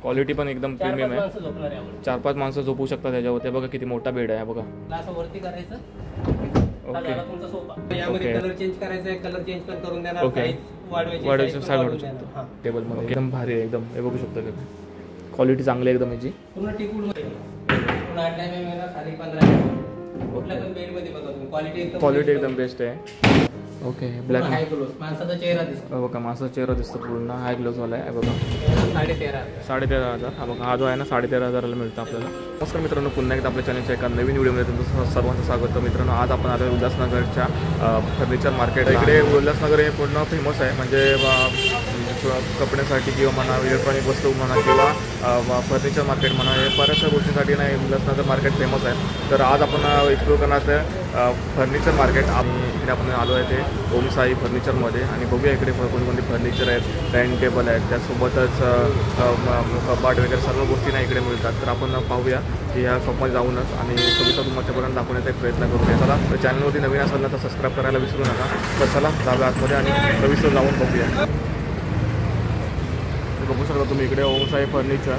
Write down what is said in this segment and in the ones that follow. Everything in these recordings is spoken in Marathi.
क्वालिटी पण एकदम प्रीमियम आहे. 4-5 माणसं झोपू शकतात त्याच्यावर. ते बघा किती मोठा बेड आहे बघा. असं वरती करायचं. ओके तुमचा सोफा यामध्ये कलर चेंज करायचा आहे, कलर चेंज पण करून देणार. ओके वाढवायचं साईज वाढवू शकतो टेबलमध्ये. एकदम भारी आहे एकदम. हे बघू शकतो क्वालिटी चांगली आहे एकदम याची. पूर्ण टिकूड मध्ये पूर्ण 8 mm आहे ना, खाली 15 mm. कुठल्या पण बेड मध्ये बघा तुम्ही क्वालिटी एकदम बेस्ट आहे. ओके ब्लॅक हाय ग्लोस माणसाचा चेहरा दिसतो बघा. माणसाचा चेहरा दिसतो पूर्ण हाय ग्लोज वाला आहे बघा. 13,500 हा बघा. हा जो आहे ना 13,500ला मिळतो आपल्याला. नमस्कार मित्रांनो, पुन्हा एकदा आपल्या चॅनलच्या एका नवीन व्हिडिओमध्ये तुमचं सर्वांचं स्वागत. मित्रांनो आज आपण आलो उल्हासनगरच्या फर्निचर मार्केट. इकडे उल्हासनगर हे पूर्ण फेमस आहे. म्हणजे कपड्यासाठी किंवा म्हणा इलेक्ट्रॉनिक वस्तू म्हणा किंवा फर्निचर मार्केट म्हणा, हे बऱ्याचशा गोष्टींसाठी नाही उल्हासनगर मार्केट फेमस आहे. तर आज आपण एक्सप्लोर करणार आहे फर्निचर मार्केट. इकडे आपण आलो आहे ते ओम साई फर्निचरमध्ये आणि बघूया इकडे कोणकोणते फर्निचर आहेत, डायनिंग टेबल आहेत, त्यासोबतच कपाट वगैरे सर्व गोष्टी नाही इकडे मिळतात. तर आपण पाहूया की ह्या शॉपमध्ये जाऊनच आणि सविस्तर तुमच्यापर्यंत दाखवण्याचा एक प्रयत्न करूया. चला तर चॅनलवरती नवीन असेल ना तर सबस्क्राईब करायला विसरू नका. तर चला जाऊया आतमध्ये आणि सविस्तर जाऊन बघूया. बघू शकता तुम्ही इकडे ओम साई फर्निचर.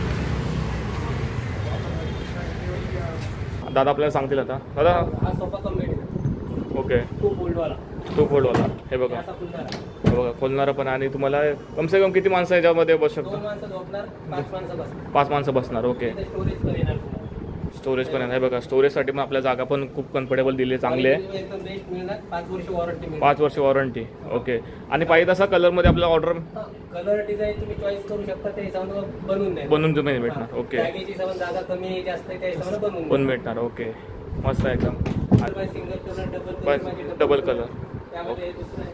दादा आपल्याला सांगतील आता. दादा हा सोफा कम बेड आहे. ओके 2 फोल्डवाला. हे बघा बघा खोलणारं पण. आणि तुम्हाला कम से कम किती माणसं याच्यामध्ये बसू शकतो? 2 माणसं झोपणार, 5 माणसं बसणार. 5 माणसं बसणार. ओके स्टोरेज पण येणार तुम्हाला. स्टोरेज पण आहे बघा. स्टोरेजसाठी पण आपल्या जागा पण खूप कम्फर्टेबल दिली, चांगले आहे. एकदम बेस्ट मिळणार. 5 वर्ष वॉरंटी मिळणार. 5 वर्ष वॉरंटी. ओके. आणि पाहिजे तसा कलरमध्ये आपल्याला ऑर्डर कलर डिझाईन तुम्ही चॉईस करू शकता. त्या हिशोबाने बनवून तुम्ही भेटणार. ओके. जागेची हिशोबाने जागा कमी जास्त आहे त्या हिशोबाने बनवून भेटणार. ओके मस्त आहे एकदम. Single colour double colour. त्यामध्ये दुसरं आहे.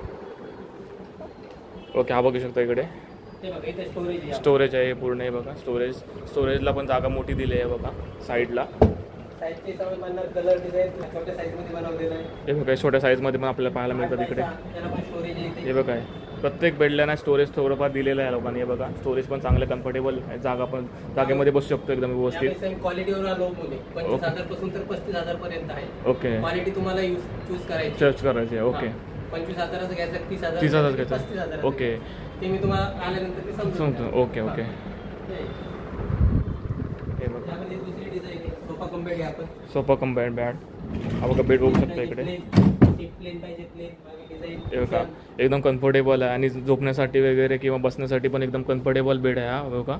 ओके हा बघू शकता इकडे ते बघा इथे स्टोरेज आहे. स्टोरेज आहे पूर्ण. हे बघा स्टोरेजला पण जागा मोठी दिली आहे बघा साईडला. साईजचे हिशोबाने बनणार. कलर डिझाईन छोट्या साईजमध्ये बनवलेलं आहे. हे बघा छोट्या साईजमध्ये पण आपल्याला पाहायला मिळतात इकडे. त्याला पण स्टोरेज आहे. हे बघा प्रत्येक बेडला ना स्टोरेज थोडंफार दिलेलं आहे लोकांनी. हे बघा स्टोरेज पण चांगलं कम्फर्टेबल आहे. जागा पण जागेमध्ये बसू शकतो एकदम व्यवस्थित. क्वालिटीवर आलो मुले 25,000 पासून तर 35,000 पर्यंत आहे. ओके क्वालिटी तुम्हाला चूज करायची. आहे. ओके 25,000चं घ्यायचं, 30,000 घ्यायचं. 35,000. ओके ते मी तुम्हाला आल्यानंतर ते समजतो. Okay okay. हे बघा त्यामध्ये दुसरी डिझाईन आहे. सोफा कम बेड आहे. आपण सोफा कम बेड. हा बघा बेड बघू शकता इकडे. प्लेन पाहिजे प्लेन डिझाईन. हे बघा एकदम कम्फर्टेबल आहे आणि झोपण्यासाठी वगैरे किंवा बसण्यासाठी पण एकदम कम्फर्टेबल बेड आहे हा बघा.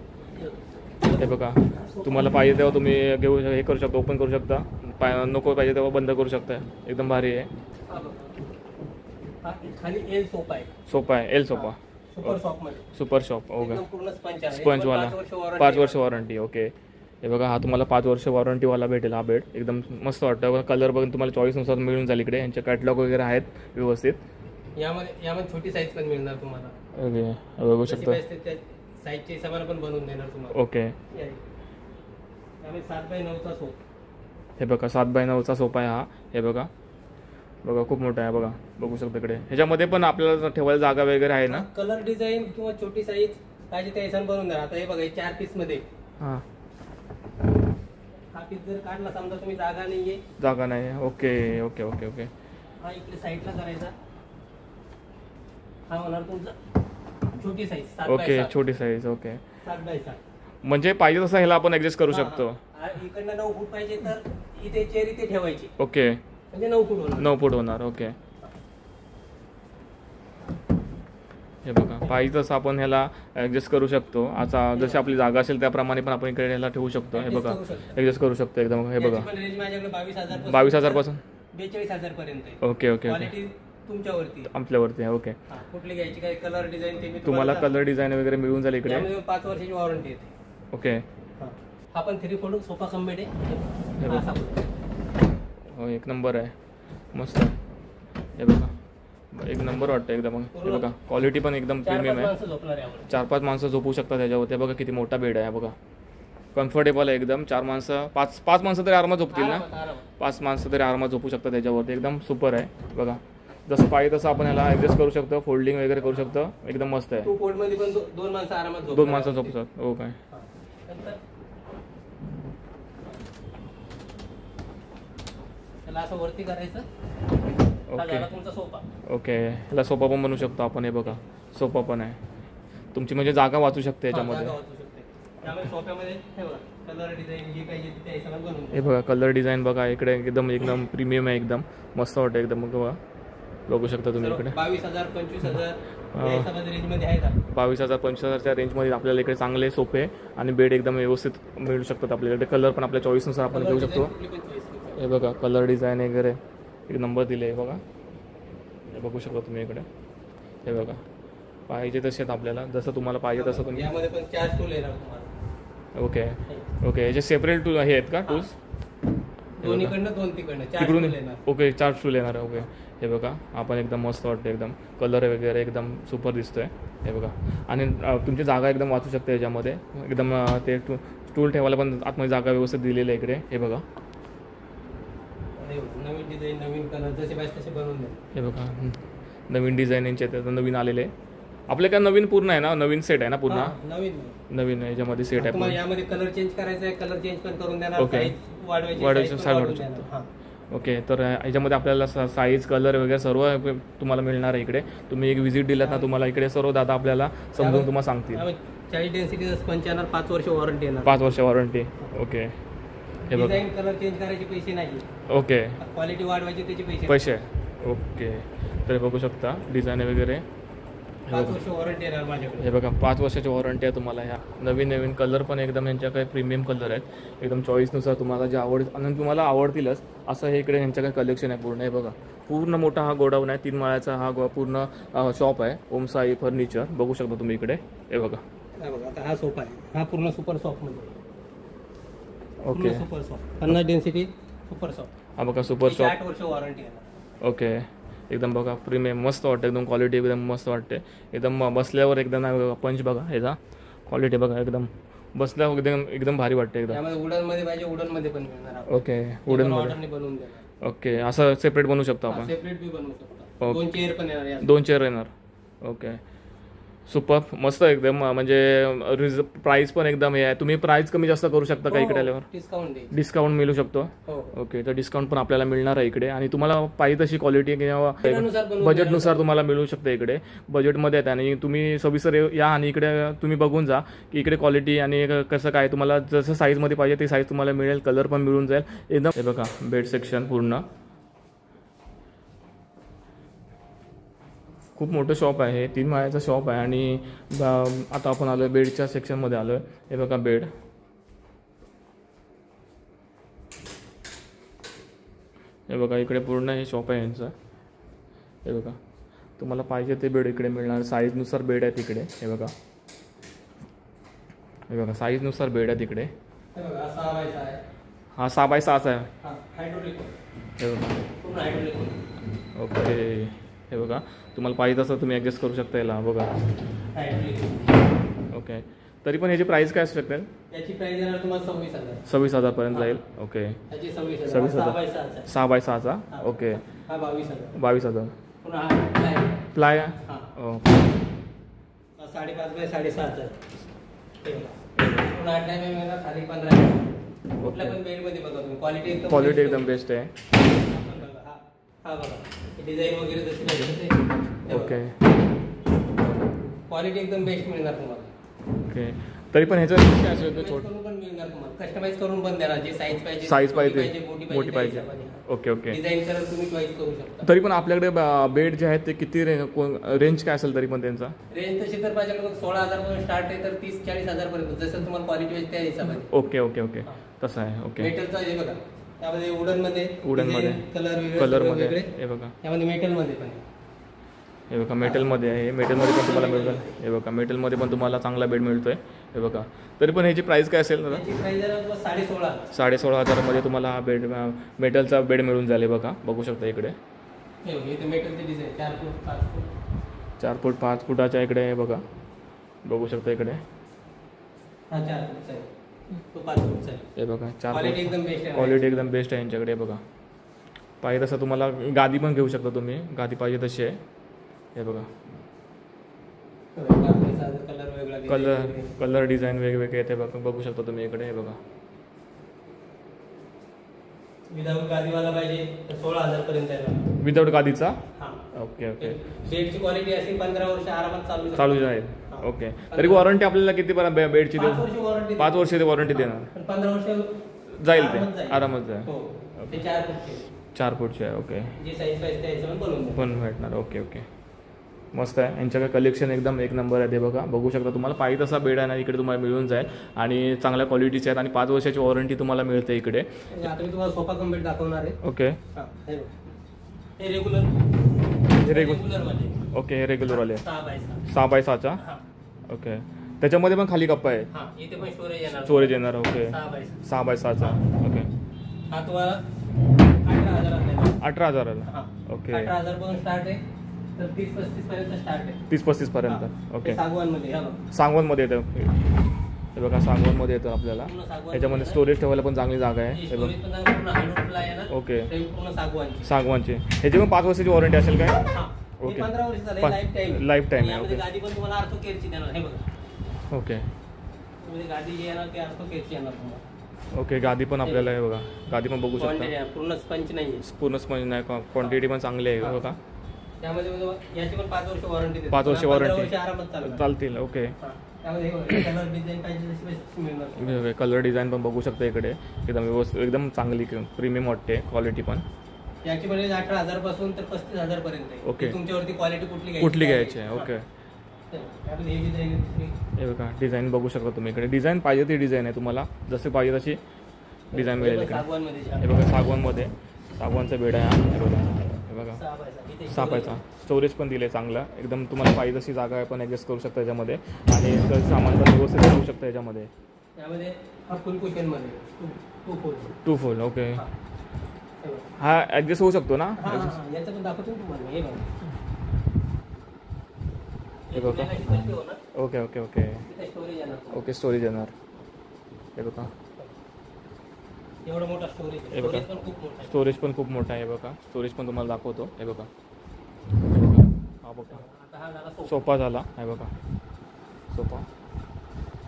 हे बघा तुम्हाला पाहिजे तेव्हा तुम्ही घेऊ हे करू शकता, ओपन करू शकता, नको पाहिजे तेव्हा बंद करू शकता. एकदम भारी आहे. खाली एल सोफा आहे. सोफा आहे L sofa. Super shop. Okay स्पंजवाला 5 वर्ष वॉरंटी. ओके हे बघा हा तुम्हाला 5 वर्ष वॉरंटीवाला भेटेल हा बेड. एकदम मस्त वाटतं. कलर बघून तुम्हाला चॉईसनुसार मिळून जाईल. इकडे यांचे कॅटलॉग वगैरे आहेत व्यवस्थित. यामध्ये छोटी साईज पण मिळणार तुम्हाला. ओके बघू शकता साईजच्या हिशोबाने पण बनवून देणार तुम्हाला. ओके 7x9चा सोफा. हे बघा 7x9चा सोफा आहे हा. हे बघा खूप मोठा आहे बघा. बघू शकता इकडे. ह्याच्यामध्ये पण आपल्याला ठेवायला जागा वगैरे आहे ना. कलर डिझाईन किंवा छोटी साईज पाहिजे त्या हिशोबाने बनवून द्या. आता हे बघा 4 पीस मध्ये. हा पीस जर काढला समजा तुम्ही जागा नाही. Okay okay okay okay. हा इकडे साईडला करायचा. हा होणार तुमचा छोटी साईज. ओके छोटी साईज. Okay 7x7. म्हणजे पाहिजे तसं ह्याला आपण ऍडजस्ट करू शकतो. इकडनं 9 फूट पाहिजे तर इथे चेअर इथे ठेवायची. ओके म्हणजे 9 फूट होणार. 9 फूट होणार. ओके हे बघा पाहिजे तसं आपण ह्याला ऍडजस्ट करू शकतो. आता जशी आपली जागा असेल त्याप्रमाणे पण आपण इकडे ह्याला ठेवू शकतो. हे बघा ऍडजस्ट करू शकतो एकदम. हे बघा 22,000 पासून 42,000 पर्यंत. ओके ओके क्वालिटी तुमच्यावरती आपल्यावरती. ओके कुठली घ्यायची काय कलर डिझाईन ते तुम्हाला कलर डिझाईन वगैरे मिळून जाईल इकडे. 5 वर्षाची वॉरंटी येते. ओके हा पण 3 फोल्ड सोफा कम बेड आहे. हो एक नंबर आहे मस्त. हे बघा एक नंबर वाटतं एकदम. हे बघा क्वालिटी पण एकदम प्रीमियम आहे. 4-5 माणसं झोपू शकतात त्याच्यावर. ते बघा किती मोठा बेड आहे बघा. कम्फर्टेबल आहे एकदम. 4 माणसं 5 माणसं तरी आरामात झोपतील ना. 5 माणसं तरी आरामात झोपू शकतात त्याच्यावरती. एकदम सुपर आहे बघा. जसं पाहिजे तसं आपण ह्याला ऍडजस्ट करू शकतो. फोल्डिंग वगैरे करू शकतो. एकदम मस्त आहे. 2 फोल्ड मध्ये पण 2 माणसं आरामात 2 माणसं झोपू शकतात. ओके त्याला असं वरती करायचं. ओके तुमचा सोफा. ओके ह्याला सोफा पण बनवू शकतो आपण. हे बघा सोफा पण आहे. तुमची म्हणजे जागा वाचू शकते याच्यामध्ये. त्यामुळे सोफ्यामध्ये हे बघा कलर डिझाईन जे पाहिजे त्या हिशोबाने बनवून हे बघा कलर डिझाईन बघा इकडे एकदम एकदम प्रीमियम आहे, एकदम मस्त वाटतं एकदम. बघा बघू शकता तुम्ही इकडे 22,000 25,000 या हिशोबाच्या रेंजमध्ये आहेत. 22,000 25,000च्या रेंजमध्ये आपल्याला इकडे चांगले सोफे आणि बेड एकदम व्यवस्थित मिळू शकतात आपल्याकडे. कलर पण आपल्या चॉईसनुसार आपण घेऊ शकतो. हे बघा कलर डिझाईन वगैरे एक नंबर दिले आहे बघा. हे बघू शकता तुम्ही इकडे. हे बघा पाहिजे तसे आहेत आपल्याला, जसं तुम्हाला पाहिजे तसं तुम्ही. यामध्ये पण 4 टूल येणार तुम्हाला. ओके ओके, याचे सेपरेट टूल हे आहेत का टूल्स? दोन्हीकडनं 2 तिकडनं 4 तिकडून टूल येणार. ओके 4 टूल येणार आहे. ओके हे बघा आपण एकदम मस्त वाटतं, एकदम कलर वगैरे एकदम सुपर दिसतोय. हे बघा आणि तुमची जागा एकदम वाचू शकते याच्यामध्ये. एकदम ते टूल ठेवायला पण आतमध्ये जागा व्यवस्थित दिलेली आहे इकडे. हे बघा नवीन डिझाईन नवीन कलर जसे पाहिजे तसे बनवून द्या. हे बघा नवीन डिझाईनिंगचे ते नवीन आलेले. आपले काय नवीन पूर्ण आहे ना, नवीन सेट आहे ना पूर्ण? नवीन नवीन याच्यामध्ये सेट आहे. तुम्हाला यामध्ये कलर चेंज करायचा आहे, कलर चेंज पण करून देणार. ओके. वाढवायची साईज वाढवू शकतो. ओके तर याच्यामध्ये आपल्याला साईज कलर वगैरे सर्व तुम्हाला मिळणार आहे इकडे. तुम्ही एक व्हिजिट दिलात ना, तुम्हाला इकडे सर्व दादा आपल्याला समजून तुम्हाला सांगतील. 40 डेन्सिटी स्पंच येणार, 5 वर्ष वॉरंटी येणार. 5 वर्ष वॉरंटी. ओके हे बघा. डिझाईन कलर चेंज करायचे पैसे नाही. ओके क्वालिटी वाढवायची त्याचे पैसे. ओके तर बघू शकता डिझाईन वगैरे. 5 वर्ष वॉरंटी येणार माझ्याकडे. हे बघा 5 वर्षाची वॉरंटी आहे तुम्हाला. ह्या नवीन नवीन कलर पण एकदम यांच्याकडे प्रीमियम कलर आहेत, एकदम चॉईसनुसार तुम्हाला जे आणि तुम्हाला आवडतीलच असं हे इकडे यांच्याकडे कलेक्शन आहे पूर्ण. हे बघा पूर्ण मोठा हा गोडाऊन आहे, 3 माळ्याचा हा पूर्ण शॉप आहे, ओम साई फर्निचर. बघू शकता तुम्ही इकडे. हे बघा आता हा सोफा आहे, हा पूर्ण सुपर सॉफ्ट मध्ये. Okay super soft 50 density super soft. हा बघा सुपर शॉप. 8 वर्ष वॉरंटी येणार. ओके एकदम बघा प्रीमियम मस्त वाटतं, एकदम क्वालिटी एकदम मस्त वाटते. एकदम बसल्यावर एकदम पंच बघा ह्याचा क्वालिटी बघा, एकदम बसल्यावर एकदम एकदम भारी वाटते एकदम. त्यामध्ये वुडन मध्ये पाहिजे वुडन मध्ये पण मिळणार. ओके वुडन मध्ये बनवून देणार. ओके असं सेपरेट बनवू शकतो आपण. सेपरेट बी बनवू शकतो. 2 चेअर पण येणार. 2 चेअर येणार. ओके सुपर मस्त एकदम. म्हणजे प्राइस पण एकदम हे आहे. तुम्ही प्राइस कमी जास्त करू शकता का इकडे आल्यावर? डिस्काउंट मिळू शकतो. ओके तर डिस्काउंट पण आपल्याला मिळणार आहे इकडे. आणि तुम्हाला पाहिजे तशी क्वालिटी किंवा बजेटनुसार तुम्हाला मिळू शकते इकडे. बजेटमध्ये आहेत आणि तुम्ही सविस्तर या आणि इकडे तुम्ही बघून जा की इकडे क्वालिटी आणि कसं काय तुम्हाला जसं साईजमध्ये पाहिजे ते साईज तुम्हाला मिळेल. कलर पण मिळून जाईल एकदम. हे बघा बेड सेक्शन पूर्ण खूप मोठं शॉप आहे. 3 माळ्याचं शॉप आहे आणि आता आपण आलो आहे बेडच्या सेक्शनमध्ये आलो आहे. हे बघा बेड. हे बघा इकडे पूर्ण हे शॉप आहे यांचं. हे बघा तुम्हाला पाहिजे ते बेड इकडे मिळणार. साईजनुसार बेड आहेत इकडे. हे बघा हे बघा साईजनुसार बेड आहेत इकडे. हा 6x6 आहे. हे बघा ओके. हे बघा तुम्हाला पाहिजे तसं तुम्ही ॲडजस्ट करू शकता याला. बघा ओके तरी पण याची प्राइस काय असू शकते? याची प्राइस येणार तुम्हाला 26,000. 26,000 पर्यंत जाईल. ओके 26,000 6x6चा. ओके 22,000. प्लाय 5.5x6चा. पुन्हा 8 mm खाली 15. कुठल्या पण बेड मध्ये बघा तुम्ही क्वालिटी एकदम बेस्ट आहे. हा बघा डिझाईन वगैरे जशी पाहिजे. ओके क्वालिटी एकदम बेस्ट मिळणार तुम्हाला. ओके तरी पण ह्याचं काय असेल तर करून पण मिळणार तुम्हाला. कस्टमाइज करून पण देणार. जे साईज पाहिजे मोठी पाहिजे. ओके ओके डिझाईन कलर तुम्ही चॉईस करू शकता. तरी पण आपल्याकडे बेड जे आहेत ते किती रेंज काय असेल तरी पण त्यांचा? रेंज तशी तर पाहिजे 16,000 पासून स्टार्ट आहे तर 30-40,000 पर्यंत जसं तुम्हाला क्वालिटी पाहिजे त्या हिशोबाने. ओके ओके ओके तसं आहे. ओके मेटलचा हे बघा त्यामध्ये वुडन मध्ये कलर मध्ये. हे बघा त्यामध्ये मेटल मध्ये पण. हे बघा मेटलमध्ये आहे. मेटलमध्ये पण तुम्हाला मिळतं. हे बघा मेटलमध्ये पण तुम्हाला चांगला बेड मिळतोय. हे बघा तरी पण ह्याची प्राइस काय असेल दादा? 16,500 मध्ये तुम्हाला हा बेड मेटलचा बेड मिळून जाईल. बघा बघू शकता इकडे. मेटलचे डिझाईन 4 फूट 5 फूट 4 फूट 5 फुटाच्या इकडे. हे बघा बघू शकता इकडे. हा 4 फूटचा आहे तो 5 फूटचा आहे. हे बघा 4 क्वालिटी एकदम बेस्ट आहे. क्वालिटी एकदम बेस्ट आहे यांच्याकडे. बघा पाहिजे तसं तुम्हाला गादी पण घेऊ शकता तुम्ही. गादी पाहिजे तशी आहे. हे बघा कलर डिझाईन वेगवेगळे येते बघा बघू शकता तुम्ही इकडे. हे बघा विदाउट गादीवाला पाहिजे तर 16,000 पर्यंत आहे. विदाउट गादीचा. हां ओके ओके बेडची क्वालिटी अशी 15 वर्ष आरामात चालू जाईल. ओके. तरी वॉरंटी आपल्याला किती बेडची 5 वर्ष वॉरंटी 5 वर्ष वॉरंटी देणार. पण 15 वर्ष जाईल ते आरामात जाईल. हो ते 4 फुटचे 4 फूटचे आहे. ओके. जी साईज पाहिजे त्या हिशोबाने बनवून देऊ. पण भेटणार. Okay okay. मस्त आहे. यांच्याकडे कलेक्शन एकदम एक नंबर आहे. ते बघा बघू शकता तुम्हाला पाहिजे तसा बेड आहे ना इकडे तुम्हाला मिळून जाईल आणि चांगल्या क्वालिटीचे आहेत आणि 5 वर्षाची वॉरंटी तुम्हाला मिळते इकडे. आता मी तुम्हाला सोफा कम बेड दाखवणार आहे. ओके. हां हे रेग्युलर मध्ये. ओके. हे रेग्युलरवाले 6 बाय 6 6x6चा. ओके. त्याच्यामध्ये पण खाली कप्पा आहे. हां इथे पण स्टोरेज येणार. ओके. 6x6 okay. हा तुम्हाला 18,000 18,000ला. हां ओके. 18,000 पासून स्टार्ट आहे तर 30-35 पर्यंत स्टार्ट आहे. 30-35 पर्यंत. ओके. सागवानमध्ये सांगवनमध्ये येतं. हे बघा सांगवनमध्ये येतं आपल्याला. याच्यामध्ये स्टोरेज ठेवायला पण चांगली जागा आहे. हे बघा. ओके. सागवानची ह्याची पण 5 वर्षाची वॉरंटी असेल काय? ओके. 15 वर्ष झाले लाईफ टाइम. लाईफ टाईम आहे. यामध्ये ओके. गादी पण तुम्हाला आर्थो केअरची देणार. हे बघा ओके. तुम्ही गादी जी येणार ते आर्थो केअरची येणार तुम्हाला. ओके. गादी पण आपल्याला हे बघा गादी पण बघू शकता. क्वांटिटी पूर्ण स्पंच नाही पूर्ण स्पंज नाही. क्वांटिटी पण चांगली आहे बघा. त्यामध्ये याची पण 5 वर्ष वॉरंटी देते. 5 वर्ष वॉरंटी आरामात चालतील. ओके. त्यामध्ये कलर डिझाईन पाहिजे तशी मिळणार. कलर डिझाईन पण बघू शकता इकडे. एकदम व्यवस्थित एकदम चांगली प्रीमियम वाटते. क्वालिटी पण याची म्हणजे 18,000 पासून तर 35,000 पर्यंत आहे. ओके. तुमच्यावरती क्वालिटी कुठली घ्यायची आहे. ओके. हे बघा डिझाईन बघू शकता तुम्ही इकडे. डिझाईन पाहिजे ती डिझाईन आहे तुम्हाला जशी पाहिजे तशी डिझाईन मिळेल इकडे. हे बघा सागवानमध्ये सागवानचा बेड आहे. हे बघा. हे बघा 6x6 स्टोरेज पण दिले चांगलं एकदम. तुम्हाला पाहिजे तशी जागा पण ॲडजस्ट करू शकता याच्यामध्ये आणि सामान पण व्यवस्थित ठेवू शकता याच्यामध्ये. त्यामध्ये हा फुल कुशनमध्ये 2 फुल. ओके. हा ॲडजस्ट होऊ शकतो ना? याचं पण दाखवतो तुम्हाला. हे बघा. Okay okay okay. Okay. Storage येणार. हे बघा. एवढा मोठा स्टोरेज. हे बघा. स्टोरेज पण खूप मोठा आहे. बघा स्टोरेज पण तुम्हाला दाखवतो. हे बघा. हा बघा सोफा झाला. हे बघा सोफा.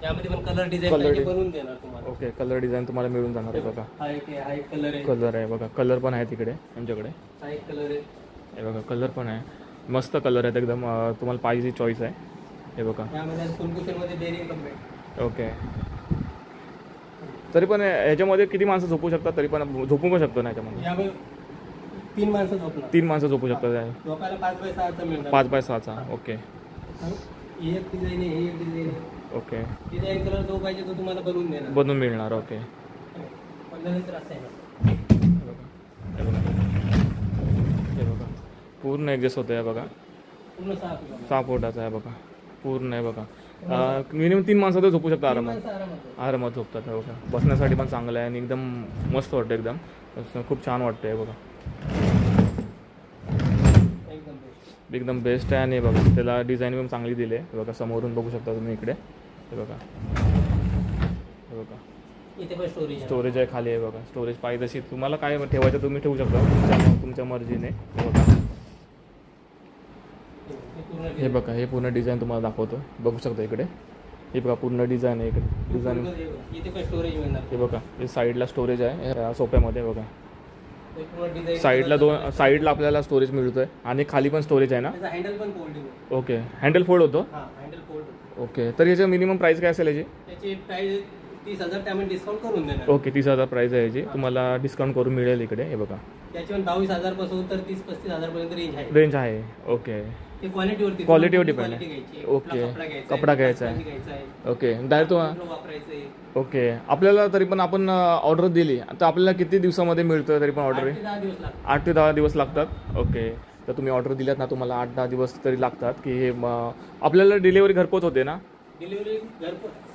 यामध्ये पण कलर डिझाईन बनवून देणार तुम्हाला. ओके. कलर डिझाईन तुम्हाला मिळून जाणार आहे. बघा हा एक कलर आहे. कलर आहे बघा. कलर पण आहे तिकडे आमच्याकडे. हा एक कलर आहे. हे बघा कलर पण आहे. मस्त कलर आहेत एकदम. तुम्हाला पाहिजे ती चॉईस आहे. हे बघा. यामध्ये फुल कुशनमध्ये बेरिंग कम्प्लीट. ओके. तरी पण ह्याच्यामध्ये किती माणसं झोपू शकतात? तरी पण झोपू पण शकतो ना याच्यामध्ये? यामध्ये 3 माणसं झोपणार. 3 माणसं झोपू शकतात. झोपायला 5x6चा मिळणार. 5x6चा. ओके. ही एक डिझाईन आहे. ही एक डिझाईन आहे. ओके. डिझाईन कलर जो पाहिजे तो तुम्हाला बनवून देणार. बनवून मिळणार. ओके. नंतर असं आहे. हे बघा. हे बघा पूर्ण ॲडजस्ट होतं आहे बघा. पूर्ण 6 फुटाचा आहे बघा. पूर्ण आहे बघा. मिनिमम 3 माणसं तर झोपू शकता आरामात. आरामात झोपतात. हे बघा. बसण्यासाठी पण चांगलं आहे आणि एकदम मस्त वाटतं. एकदम खूप छान वाटतं आहे बघा. एकदम बेस्ट आहे. आणि बघा त्याला डिझाईन पण चांगली दिली आहे. बघा समोरून बघू शकता तुम्ही इकडे. हे बघा. हे बघा. इथे पण स्टोरेज आहे खाली. आहे बघा. स्टोरेज पाहिजे तशी तुम्हाला काय ठेवायचं तुम्ही ठेवू शकता तुमच्या मर्जीने. हे बघा. हे बघा. हे पूर्ण डिझाईन तुम्हाला दाखवतो. बघू शकता इकडे. हे बघा पूर्ण डिझाईन आहे इकडे. डिझाईन हे बघा. हे साईडला स्टोरेज आहे सोप्यामध्ये. बघा साईडला आपल्याला स्टोरेज मिळतोय आणि खाली पण स्टोरेज आहे ना? हँडल पण फोल्डिंग. ओके. हँडल फोल्ड होतो. Handle fold. ओके. तर याची मिनिमम प्राइस काय असेल याची? त्याची प्राइस 30,000 त्यामध्ये डिस्काउंट करून देणार. ओके. 30,000 प्राइस आहे याची. तुम्हाला डिस्काउंट करून मिळेल इकडे. हे बघा. त्याची पण 22,000 पासून तर 30-35,000 पर्यंत रेंज आहे. ओके. ते क्वालिटीवरती डिपेंड आहे. ओके. कपडा घ्यायचा आहे. ओके. डायरेक्ट वापरायचं. ओके. आपल्याला तरी पण आपण ऑर्डर दिली तर आपल्याला किती दिवसामध्ये मिळतं तरी पण ऑर्डर? 8 ते 10 दिवस लागतात. ओके. तर तुम्ही ऑर्डर दिल्यात ना तुम्हाला 8-10 दिवस तरी लागतात की हे आपल्याला डिलिव्हरी घरपोच होते ना? डिलिव्हरी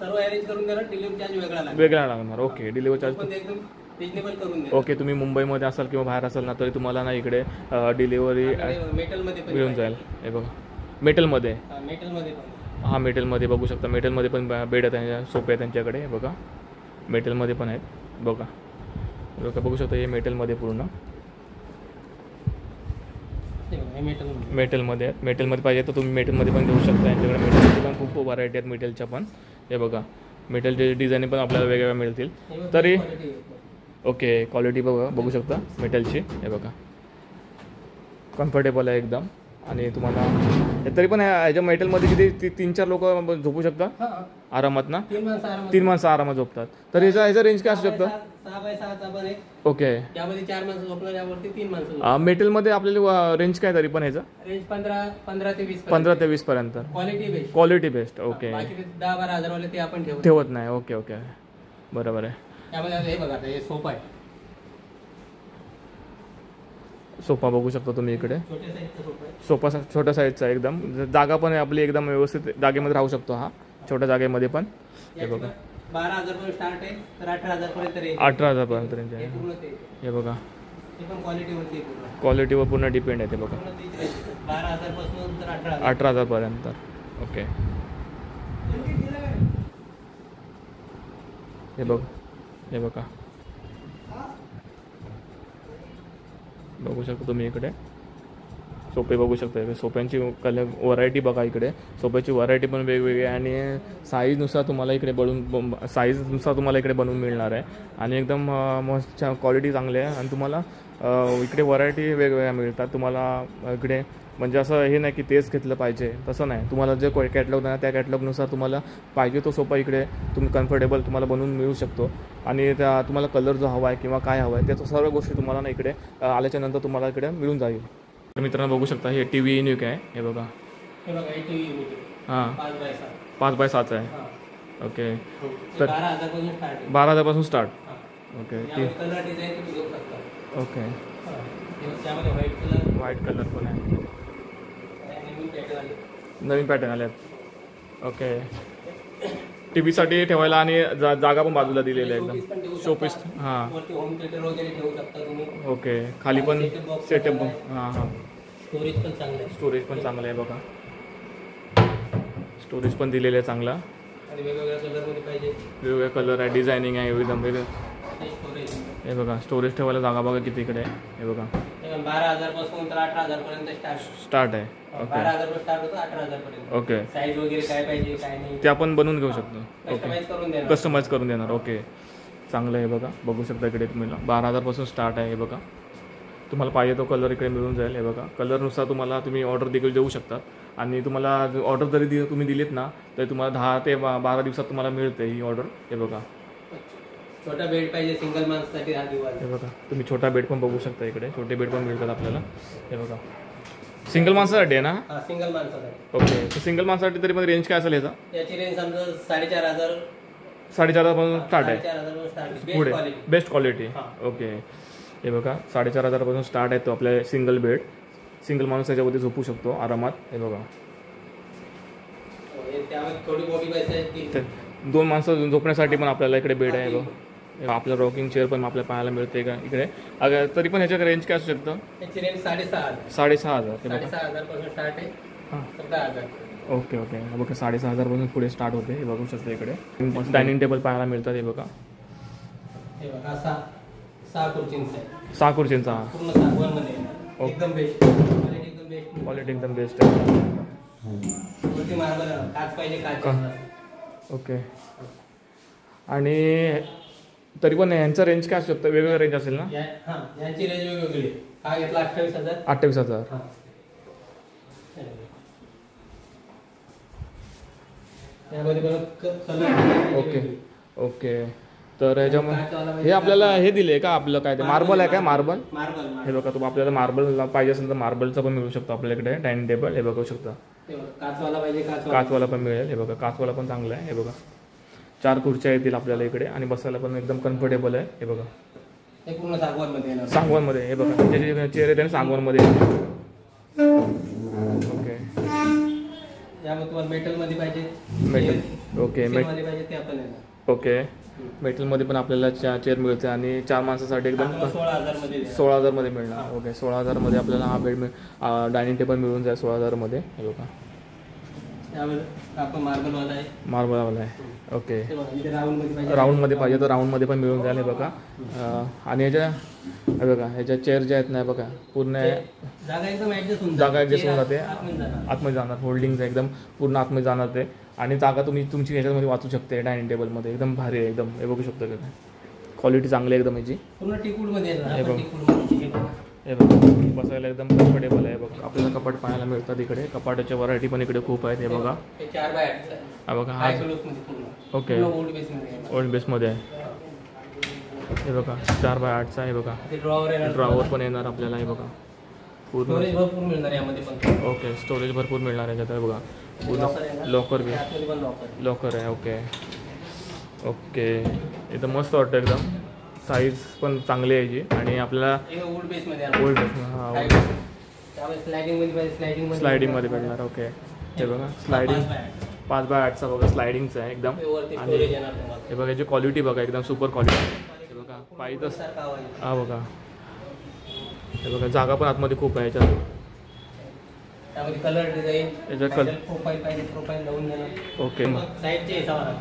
सर्व अरेंज करून देणार. डिलिव्हरी चार्ज वेगळा लागणार. ओके. डिलिव्हरी चार्ज एकदम रिजनेबल करून देणार. ओके. तुम्ही मुंबईमध्ये असाल किंवा बाहेर असाल ना तरी तुम्हाला ना इकडे डिलिव्हरी मेटलमध्ये मिळून जाईल. हे बघा. मेटलमध्ये. हा मेटलमध्ये बघू शकता. मेटलमध्ये पण बेड आहे त्यांच्या. सोपे आहे त्यांच्याकडे. हे बघा मेटलमध्ये पण आहेत. बघा बघू शकता. हे मेटलमध्ये पूर्ण मेटलमध्ये आहेत. मेटलमध्ये पाहिजे तर तुम्ही मेटलमध्ये पण घेऊ शकता. यांच्याकडे मेटलमध्ये पण खूप व्हरायटी आहेत मेटलच्या पण. हे बघा मेटलचे डिझाईन पण आपल्याला वेगवेगळ्या मिळतील. तरी ओके. क्वालिटी बघू शकता मेटलची. हे बघा कम्फर्टेबल आहे एकदम आणि तुम्हाला तरी पण ह्याच्या मेटलमध्ये किती 3-4 लोक झोपू शकतात हा आरामात ना? 3 माणसं आरामात 3 माणसं आरामात झोपतात. तर ह्याचा रेंज काय असू शकतं? 6 बाय 6चा पण आहे. ओके. यामध्ये 4 माणसं झोपणार, यावरती 3 माणसं झोपणार. मेटलमध्ये आपल्याला रेंज काय तरी पण ह्याचा? रेंज 15 ते 20 15 ते 20 पर्यंत. Quality best. Quality best. Okay. बाकी 10-12 हजार वाले ते आपण ठेवत नाही. ओके ओके बरोबर आहे. त्यामध्ये हे बघा आता हे सोफा आहे, सोफा बघू शकता तुम्ही इकडे. छोट्या साईजचा सोफा आहे. सोफा छोट्या साईजचा एकदम जागा पण आहे आपली एकदम व्यवस्थित जागेमध्ये राहू शकतो हा छोट्या जागेमध्ये पण. हे बघा 12,000 पर्यंत स्टार्ट आहे तर 18,000 पर्यंत रेंज. 18,000 पर्यंत रेंज आहे. पूर्ण ते हे बघा हे पण क्वालिटीवरती पूर्ण. क्वालिटीवर पूर्ण डिपेंड आहे ते बघा. 12,000 पासून तर 18,000. 18,000 पर्यंत. ओके. हे बघ हे बघा बघू शकता तुम्ही इकडे सोफे बघू शकता. सोफ्यांची व्हरायटी बघा इकडे. सोफ्याची व्हरायटी पण वेगवेगळी आहे आणि साईजनुसार तुम्हाला इकडे तुम्हाला इकडे बनवून मिळणार आहे आणि एकदम मस्त क्वालिटी चांगली आहे आणि तुम्हाला इकडे व्हरायटी वेगवेगळ्या मिळतात तुम्हाला इकडे. म्हणजे असं हे नाही की तेच घेतलं पाहिजे तसं नाही. तुम्हाला जे कॅटलॉग आहे त्या कॅटलॉगनुसार तुम्हाला पाहिजे तो सोफा इकडे तुम्ही कम्फर्टेबल तुम्हाला बनवून मिळू शकतो आणि त्या तुम्हाला कलर जो हवा आहे किंवा काय हवं आहे त्याच्या सर्व गोष्टी तुम्हाला ना इकडे आल्याच्यानंतर तुम्हाला इकडे मिळून जाईल. तर मित्रांनो बघू शकता हे टी व्ही युनिक आहे. हे बघा हे बघा हे टीव्ही युनिट हां 5 बाय 7. 5 बाय 7 आहे. ओके. तर 12,000 पासून स्टार्ट आहे. 12,000 पासून स्टार्ट. ओके. यामध्ये कलर डिझाईन तुम्ही घेऊ शकता. ओके. त्यामध्ये व्हाईट कलर पण आहे. नवीन पॅटर्न आले. नवीन पॅटर्न आल्यात. ओके. टी व्हीसाठी ठेवायला आणि जागा पण बाजूला दिलेली आहे एकदम शोपीस. हां वरती होम थिएटर वगैरे ठेवू शकता तुम्ही. ओके. खाली पण सेटअप. हां हां. स्टोरेज पण चांगलं आहे. स्टोरेज पण चांगलं आहे बघा. स्टोरेज पण दिलेलं आहे चांगला. आणि वेगवेगळ्या कलरमध्ये पाहिजे वेगवेगळे कलर आहे डिझायनिंग आहे एकदम वेगळं. ते स्टोरेज. हे बघा स्टोरेज ठेवायला जागा बघा किती इकडे आहे. हे बघा 12,000 पासून तर 18,000 पर्यंत स्टार्ट आहे. ओके. 12,000 पासून स्टार्ट होतो 18,000 पर्यंत. ओके. साईज वगैरे काय पाहिजे काय नाही ते आपण बनवून घेऊ शकतो. ओके. कस्टमाइज करून देणार. कस्टमाइज करून देणार. ओके. चांगलं आहे बघा बघू शकता इकडे तुम्हाला 12,000 पासून स्टार्ट आहे. हे बघा तुम्हाला पाहिजे तो कलर इकडे मिळून जाईल. हे बघा कलरनुसार तुम्ही ऑर्डर देखील देऊ शकतात आणि तुम्हाला ऑर्डर जरी तुम्ही दिलीत ना तरी तुम्हाला 10 ते 12 दिवसात तुम्हाला मिळते ही ऑर्डर. हे बघा छोटा बेड पाहिजे सिंगल माणसासाठी हा दिवाल. हे बघा तुम्ही छोटा बेड पण बघू शकता इकडे. छोटे बेड पण मिळतात आपल्याला. हे बघा सिंगल माणसासाठी आहे ना? हा सिंगल माणसासाठी. ओके. तर सिंगल माणसासाठी तरी पण रेंज काय असेल याचा? याची रेंज समजा 4,500 4,500 पासून स्टार्ट आहे. 4,500 पासून स्टार्ट आहे. पुढे best quality. Best quality. Okay. हे बघा 4,500 पासून स्टार्ट आहे तो आपल्या सिंगल बेड. सिंगल माणूस याच्यावरती झोपू शकतो आरामात. हे बघा त्यामध्ये थोडी मोठी पाहिजे ती. 2 माणसं झोपण्यासाठी पण आपल्याला इकडे बेड आहे. बघा आपलं रॉकिंग चेअर पण आपल्याला पाहायला मिळते का इकडे. अगर तरी पण ह्याच्या रेंज काय असू शकतं? याची रेंज 6,500. 6,500. हे बघा 6,500 पासून स्टार्ट आहे हां. तर 10,000. Okay okay. बघा 6,500 पासून पुढे स्टार्ट होते. हे बघू शकता इकडे डायनिंग टेबल पाहायला मिळतात. हे बघा हे बघा 6 खुर्चींचा आहे. 6 खुर्चींचा. पूर्ण सागवानमध्ये आहे. एकदम बेस्ट क्वालिटी. एकदम बेस्ट क्वालिटी एकदम बेस्ट आहे. वरती मार्बल काच पाहिजे काच. ओके. आणि तरी पण यांचा रेंज काय असू शकतं? वेगवेगळं रेंज असेल ना? हां यांची रेंज वेगवेगळी आहे. हा घेतला 28,000. 28,000. हां यामध्ये पण कलर. Okay okay. तर ह्याच्यामध्ये हे आपल्याला हे दिले का आपलं काय ते मार्बल आहे काय? मार्बल. मार्बल. हे बघा तुम्ही आपल्याला मार्बल पाहिजे असेल तर मार्बलचं पण मिळू शकतो आपल्याकडे डायनिंग टेबल. हे बघू शकता काचवाला पाहिजे काचवाला पण मिळेल. हे बघा काचवाला पण चांगला आहे. हे बघा 4 खुर्च्या येतील आपल्याला इकडे आणि बसायला पण एकदम कम्फर्टेबल आहे. हे बघा हे पूर्ण सागवानमध्ये येणार. सांगवानमध्ये. हे बघा जे चेअर आहे सांगवानमध्ये. ओके. यामध्ये तुम्हाला मेटलमध्ये पाहिजे मेटल. ओके. मध्ये पाहिजे ते आपण येणार. ओके. मेटलमध्ये पण आपल्याला चेअर मिळते आणि 4 माणसासाठी एकदम 16,000 मध्ये. 16,000 मध्ये मिळणार. ओके. 16,000 मध्ये आपल्याला हा बेड डायनिंग टेबल मिळून जाईल 16,000 मध्ये. हे बघा त्यावर आपण मार्बलवाला आहे. मार्बलवाला आहे. ओके. राऊंडमध्ये राऊंडमध्ये पाहिजे तर राऊंडमध्ये पण मिळून जाईल. हे बघा आणि ह्याच्या हे बघा ह्याच्या चेअर ज्या आहेत ना बघा पूर्ण जागा एकदम ऍडजस्ट होऊन जाते. आतमध्ये जाणार. होल्डिंग एकदम पूर्ण आतमध्ये जाणार ते आणि जागा तुमची ह्याच्यामध्ये वाचू शकते डायनिंग टेबलमध्ये. एकदम भारी आहे एकदम. हे बघू शकता का क्वालिटी चांगली आहे एकदम याची. पूर्ण टिकूडमध्ये हे बघा हे बघा बसायला एकदम कम्फर्टेबल आहे बघा. आपल्याला कपाट पाहायला मिळतात इकडे. कपाटाच्या व्हरायटी पण इकडे खूप आहेत. हे बघा हे 4 बाय 8 आहे. हा बघा हा हाय क्लोजमध्ये पूर्ण. ओके ओल्ड बेसमध्ये आहे. ओल्ड बेसमध्ये आहे. हे बघा 4x8चा आहे बघा. ते ड्रॉवर येणार. ड्रॉवर पण येणार आपल्याला. हे बघा पूर्ण स्टोरेज भरपूर मिळणार यामध्ये पण. ओके स्टोरेज भरपूर मिळणार आहे याच्यात. बघा लॉकर पूर्ण येणार. लॉकर बी आतमध्ये पण लॉकर. लॉकर आहे. ओके ओके एकदम मस्त वाटतं एकदम. साईज पण चांगली आहे याची आणि आपल्याला हे ओल्ड बेसमध्ये आहे. ओल्ड हां त्यामुळे स्लायडिंगमध्ये पाहिजे स्लायडिंगमध्ये भेटणार. ओके हे बघा स्लायडिंग 5x8चा बघा स्लायडिंगचा आहे एकदम. वरती आणि स्टोरेज येणार तुम्हाला. हे बघा याची क्वालिटी बघा एकदम सुपर क्वालिटी. हे बघा पाहिजे सारखा आवाज येतो. हा बघा. हे बघा जागा पण आतमध्ये खूप आहे याच्यात. त्यामध्ये कलर डिझाईन याच्यात प्रोफाईल पाहिजे प्रोफाईल लावून देणार. ओके साईडचे हिसाबाला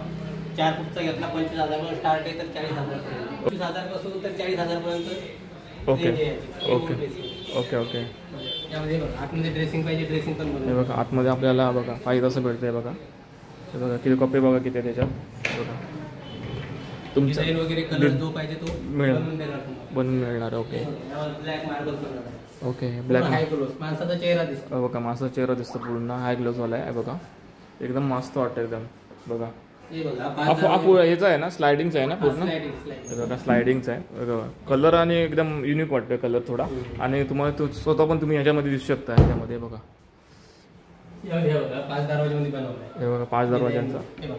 4 फूटचा घेतला 25,000 पासून स्टार्ट आहे तर 40,000 पर्यंत. 25,000 पासून तर 40,000 पर्यंत. ओके range आहे याची. ओके ओके ओके यामध्ये बघा आतमध्ये ड्रेसिंग पाहिजे ड्रेसिंग पण हे बनवून. बघा आतमध्ये आपल्याला बघा पाहिजे तसं भेटतंय बघा. हे बघा किती कपडे बघा किती आहे त्याच्यात. हे बघा तुमचं डिझाईन वगैरे कलर जो पाहिजे तो मिळेल. बनवून देणार तुम्हाला. बनवून मिळणार. ओके ब्लॅक मार्बल बनवणार आहे. ओके ब्लॅक हाय क्लोज माणसाचा चेहरा दिसतो. बघा माझा चेहरा दिसतो पूर्ण हाय ग्लोजवाला आहे. बघा एकदम मस्त वाटतं एकदम. बघा हे बघा ह्याचा आहे ना स्लायडिंगचा आहे ना पूर्ण. स्लायडिंग हे बघा स्लायडिंगचा आहे. बघा कलर आणि एकदम युनिक वाटतं कलर थोडा. आणि तुम्हाला स्वतः पण तुम्ही ह्याच्यामध्ये दिसू शकता. ह्याच्यामध्ये बघा हे बघा 5 दरवाजामध्ये बनवलाय. हे बघा 5 दरवाजांचा. हे बघा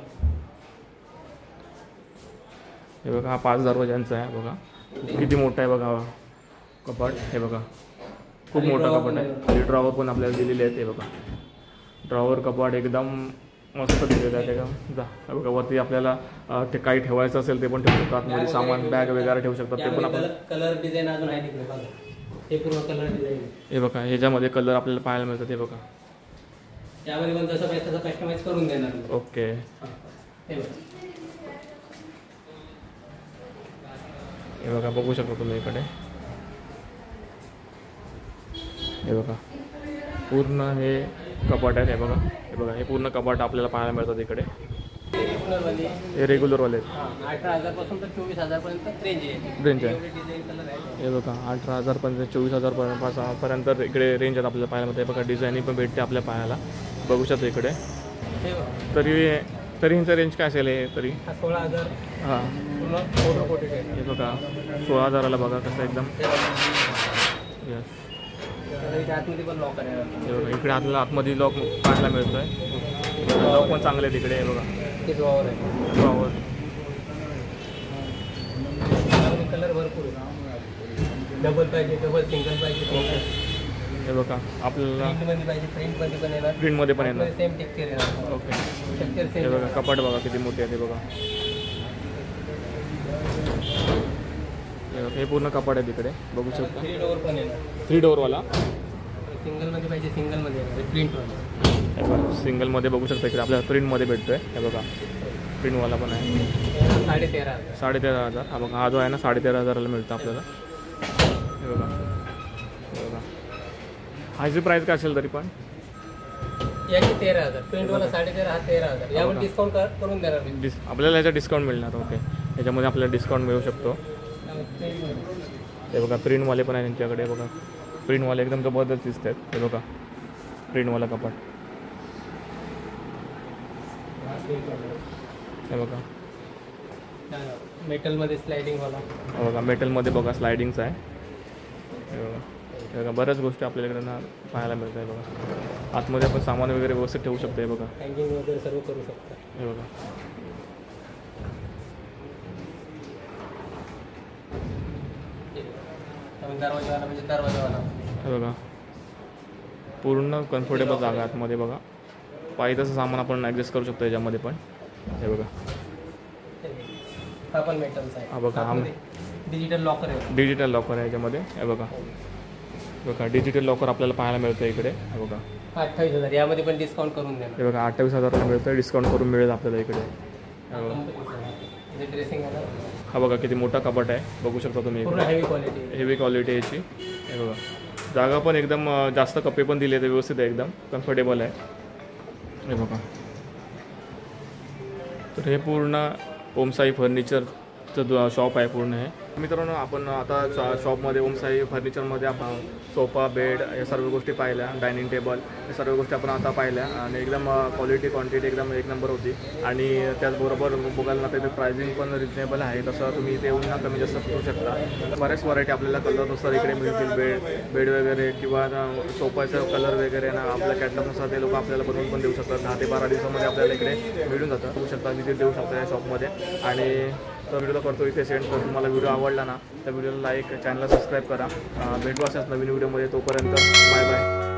हे बघा हा 5 दरवाजांचा आहे. बघा किती मोठा आहे बघा कपाट. हे बघा खूप मोठा कपाट आहे. आणि ड्रॉवर पण आपल्याला दिलेले आहेत. हे बघा ड्रॉवर कपाट एकदम मस्त दिलेलं आहे. एकदम जा हे बघा वरती आपल्याला ते काही ठेवायचं असेल ते पण ठेवू शकतो. आतमध्ये सामान बॅग वगैरे ठेवू शकतात ते पण आपण. कलर डिझाईन अजून आहे तिकडे बघा. हे पूर्ण कलर डिझाईन. हे बघा ह्याच्यामध्ये कलर आपल्याला पाहायला मिळतात. हे बघा यामध्ये पण जसं पाहिजे तसं कस्टमाइज करून देणार. ओके हे बघा हे बघा बघू शकता तुम्ही इकडे. हे बघा पूर्ण हे कपाट आहे. हे बघा हे बघा हे पूर्ण कपाट आपल्याला पाहायला मिळतात इकडे. हे रेग्युलरवाले आहेत. 18,000 पासून तर 24,000 पर्यंत रेंज आहे. रेंज आहे. डिझाईन कलर आहे. हे बघा 18,000 पर्यंत 24,000 पर्यंत इकडे रेंज आहेत आपल्याला पाहायला मिळते. हे बघा डिझाईनिंग पण भेटते आपल्या पाहायला बघू शकतो इकडे. हे बघा तरी ह्यांचं रेंज काय असेल हे तरी. हा 16,000 हां पूर्ण फोटो कोटेड आहे. हे बघा 16,000ला बघा कसं एकदम. यस आतमध्ये पण लॉक आहे. हे बघा इकडे आपल्याला आतमध्ये लॉक पाहायला मिळतोय. लॉक पण चांगले तिकडे. हे बघा ते ड्रॉवर आहे. ड्रॉवर त्यामध्ये कलर भरपूर आहे. डबल पाहिजे डबल सिंगल पाहिजे. हे बघा आपल्याला प्रिंटमध्ये पाहिजे प्रिंटमध्ये पण येणार. प्रिंटमध्ये पण येणार. सेम टेक्स्चर येणार. ओके टेक्स्चर हे सेम. बघा कपाट बघा किती मोठी आहे. ते बघा हे पूर्ण कपाट आहे तिकडे बघू शकता. 3 डोअर पण येणार. 3 डोअरवाला. सिंगलमध्ये पाहिजे सिंगलमध्ये येणार. प्रिंटवाला. हे बघा सिंगलमध्ये बघू शकता इकडे आपल्याला प्रिंटमध्ये भेटतोय. हे बघा प्रिंटवाला पण आहे. 13,500. 13,500. हा बघा हा जो आहे ना 13,500ला मिळतो आपल्याला. हे बघा हे बघा ह्याची प्राईस काय असेल तरी पण. याची 13,000. प्रिंटवाला 13,500 हा 13,000. यावर डिस्काउंट करून देणार मी. आपल्याला याचा डिस्काउंट मिळणार. ओके याच्यामध्ये आपल्याला डिस्काउंट मिळू शकतो. हे बघा प्रिंटवाले पण आहे त्यांच्याकडे. बघा प्रिंटवाले एकदम जबरदस्त दिसत आहेत. हे बघा प्रिंटवाला कपाट. हे बघा मेटलमध्ये स्लायडिंगवाला. हे बघा मेटलमध्ये बघा स्लायडिंगचा आहे. हे बघा हे बघा बऱ्याच गोष्टी आपल्याकडे ना पाहायला मिळत आहे. बघा आतमध्ये आपण सामान वगैरे व्यवस्थित ठेवू शकतो. हे बघा हँगिंग वगैरे सर्व करू शकता. हे बघा दरवाजावाला म्हणजे दरवाजावाला. हे बघा पूर्ण कम्फर्टेबल जागा आतमध्ये. बघा पाहिजे तसं सामान आपण ॲडजस्ट करू शकतो याच्यामध्ये पण. हे बघा हा पण मेटलचा आहे. हा बघा हा डिजिटल लॉकर आहे. डिजिटल लॉकर आहे याच्यामध्ये. हे बघा बघा डिजिटल लॉकर आपल्याला पाहायला मिळतं इकडे. हे बघा 28,000. यामध्ये पण डिस्काउंट करून देणार. हे बघा 28,000ला मिळतं. डिस्काउंट करून मिळेल आपल्याला इकडे. हे बघा ड्रेसिंग आहे. हा बघा किती मोठा कपाट आहे बघू शकता तुम्ही. पूर्ण हेवी क्वालिटी. हेवी क्वालिटी याची. हे बघा जागा पण एकदम जास्त कप्पे पण दिले ते व्यवस्थित आहे एकदम कम्फर्टेबल आहे. हे बघा तर हे पूर्ण ओमसाई फर्निचर चं शॉप आहे पूर्ण हे. मित्रांनो आपण आता शॉपमध्ये ओमसाई फर्निचरमध्ये आपण सोफा बेड या सर्व गोष्टी पाहिल्या, डायनिंग टेबल या सर्व गोष्टी आपण आता पाहिल्या आणि एकदम क्वालिटी क्वांटिटी एकदम एक नंबर होती. आणि त्याचबरोबर बघायला ना त्याचे प्राइसिंग पण रिजनेबल आहे, तसं तुम्ही इथे येऊन ना कमी जास्त करू शकता. बऱ्याच व्हरायटी आपल्याला कलरनुसार इकडे मिळतील, बेड वगैरे किंवा सोफाचं कलर वगैरे ना आपल्या कॅटलॉगनुसार ते लोक आपल्याला बनवून पण देऊ शकतात. 10 ते 12 दिवसामध्ये आपल्याला इकडे मिळून जातं. होऊ शकता विजिट देऊ शकता या शॉपमध्ये. आणि तर व्हिडिओला करतो इथे सेंड. तर तुम्हाला व्हिडिओ आवडला ना तर व्हिडिओला लाईक, चॅनलला सबस्क्राईब करा. भेटू अशाच नवीन व्हिडिओमध्ये. तोपर्यंत बाय बाय.